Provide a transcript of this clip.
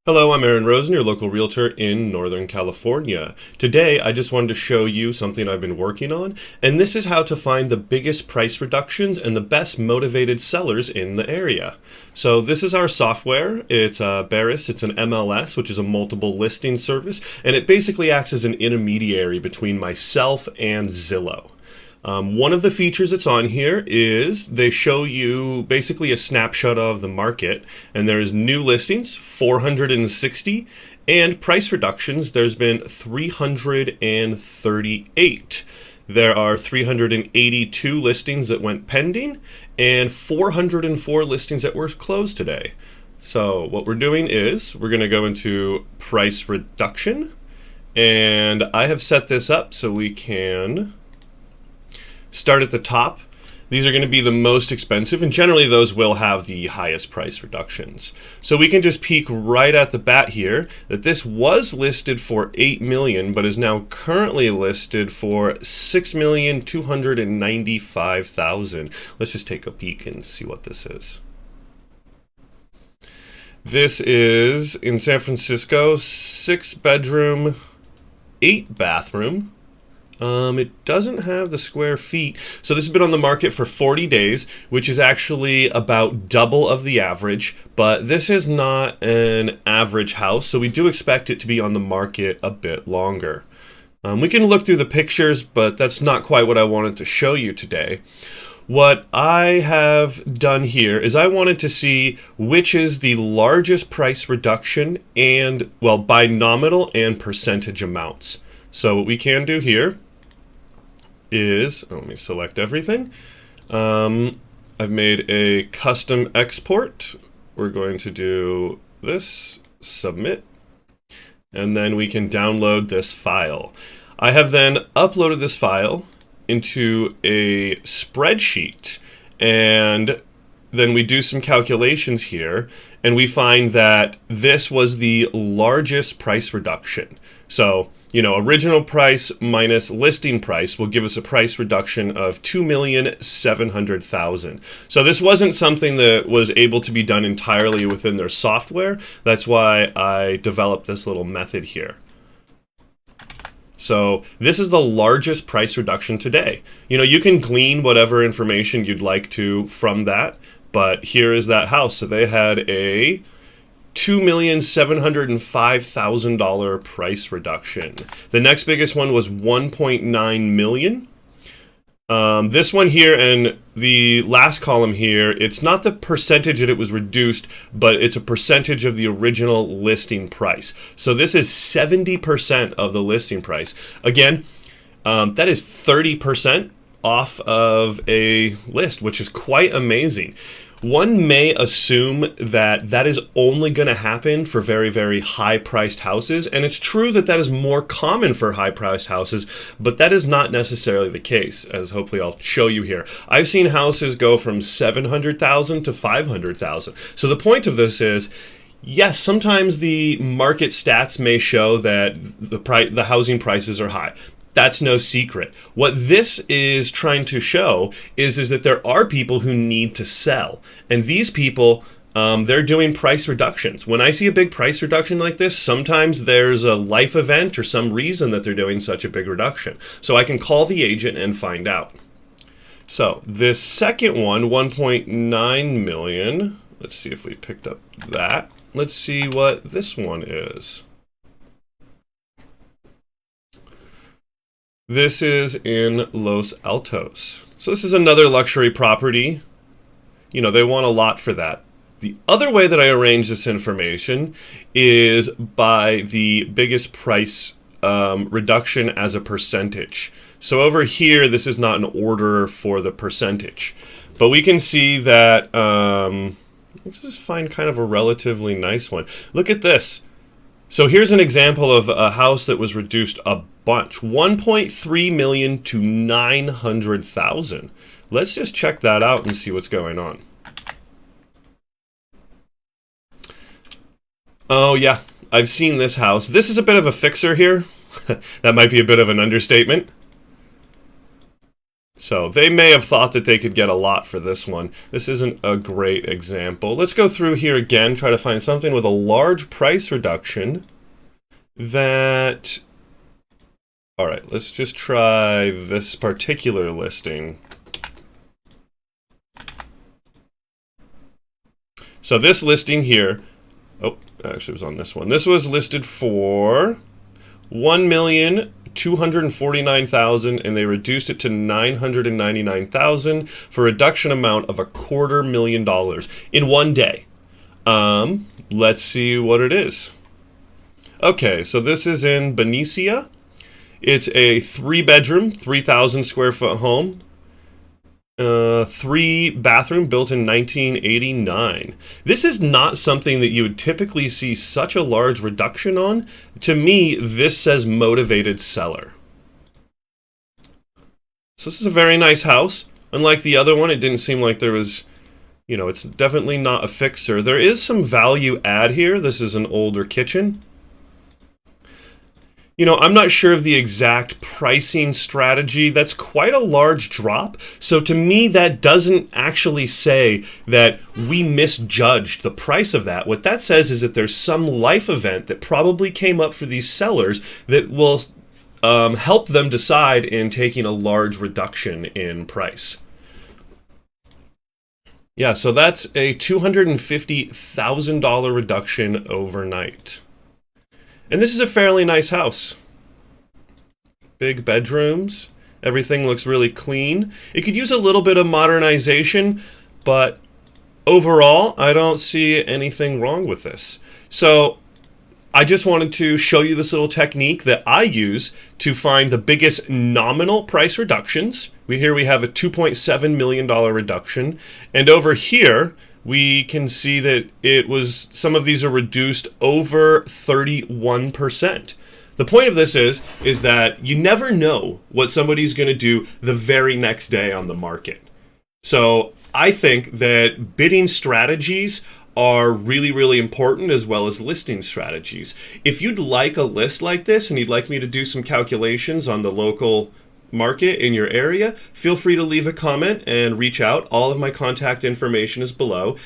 Hello, I'm Aaron Rosen, your local realtor in Northern California. Today, I just wanted to show you something I've been working on, and this is how to find the biggest price reductions and the best motivated sellers in the area. So this is our software. It's Barris. It's an MLS, which is a multiple listing service, and it basically acts as an intermediary between myself and Zillow. One of the features that's on here is they show you basically a snapshot of the market, and there's new listings, 460, and price reductions, there's been 338. There are 382 listings that went pending, and 404 listings that were closed today. So what we're doing is we're going to go into price reduction, and I have set this up so we can start at the top. These are going to be the most expensive, and generally those will have the highest price reductions. So we can just peek right at the bat here that this was listed for $8 million, but is now currently listed for $6,295,000. Let's just take a peek and see what this is. This is in San Francisco, 6-bedroom, 8-bathroom. It doesn't have the square feet. So this has been on the market for 40 days, which is actually about double of the average, but this is not an average house, so we do expect it to be on the market a bit longer. We can look through the pictures, but that's not quite what I wanted to show you today. What I have done here is I wanted to see which is the largest price reduction and, well, by nominal and percentage amounts. So what we can do here is, let me select everything. I've made a custom export. We're going to do this, submit, and then we can download this file. I have then uploaded this file into a spreadsheet, and then we do some calculations here, and we find that this was the largest price reduction. So, original price minus listing price will give us a price reduction of $2,700,000. So this wasn't something that was able to be done entirely within their software. That's why I developed this little method here. So this is the largest price reduction today. You can glean whatever information you'd like to from that, but here is that house. So they had a $2,705,000 price reduction. The next biggest one was $1.9 million. This one here and the last column here, it's not the percentage that it was reduced, but it's a percentage of the original listing price. So this is 70% of the listing price. Again, that is 30% off of a list, which is quite amazing. One may assume that that is only going to happen for very, very high-priced houses, and it's true that that is more common for high-priced houses, but that is not necessarily the case, as hopefully I'll show you here. I've seen houses go from $700,000 to $500,000. So the point of this is, yes, sometimes the market stats may show that the housing prices are high. That's no secret. What this is trying to show is that there are people who need to sell. And these people, they're doing price reductions. When I see a big price reduction like this, sometimes there's a life event or some reason that they're doing such a big reduction. So I can call the agent and find out. So this second one, 1.9 million. Let's see if we picked up that. Let's see what this one is. This is in Los Altos. So this is another luxury property. They want a lot for that. The other way that I arrange this information is by the biggest price reduction as a percentage. So over here, this is not an order for the percentage. But we can see that, let's just find kind of a relatively nice one. Look at this. So here's an example of a house that was reduced a bunch, 1.3 million to 900,000. Let's just check that out and see what's going on. Oh yeah, I've seen this house. This is a bit of a fixer here. That might be a bit of an understatement. So they may have thought that they could get a lot for this one. This isn't a great example. Let's go through here again, try to find something with a large price reduction that... All right, let's just try this particular listing. So this listing here, oh, actually it was on this one. This was listed for $1,249,000, and they reduced it to $999,000 for a reduction amount of $250,000 in one day. Let's see what it is. Okay, so this is in Benicia. It's a 3-bedroom, 3,000 square foot home. 3-bathroom, built in 1989. This is not something that you would typically see such a large reduction on. To me, this says motivated seller. So this is a very nice house. Unlike the other one, it didn't seem like there was, you know, it's definitely not a fixer. There is some value add here. This is an older kitchen. You know, I'm not sure of the exact pricing strategy. That's quite a large drop. So to me, that doesn't actually say that we misjudged the price of that. What that says is that there's some life event that probably came up for these sellers that will help them decide in taking a large reduction in price. Yeah, so that's a $250,000 reduction overnight. And this is a fairly nice house. Big bedrooms. Everything looks really clean. It could use a little bit of modernization, but overall, I don't see anything wrong with this. So I just wanted to show you this little technique that I use to find the biggest nominal price reductions. Here we have a $2.7 million reduction. And over here, we can see that some of these are reduced over 31%. The point of this is that you never know what somebody's going to do the very next day on the market. So I think that bidding strategies are really, really important, as well as listing strategies. If you'd like a list like this and you'd like me to do some calculations on the local market in your area, feel free to leave a comment and reach out. All of my contact information is below.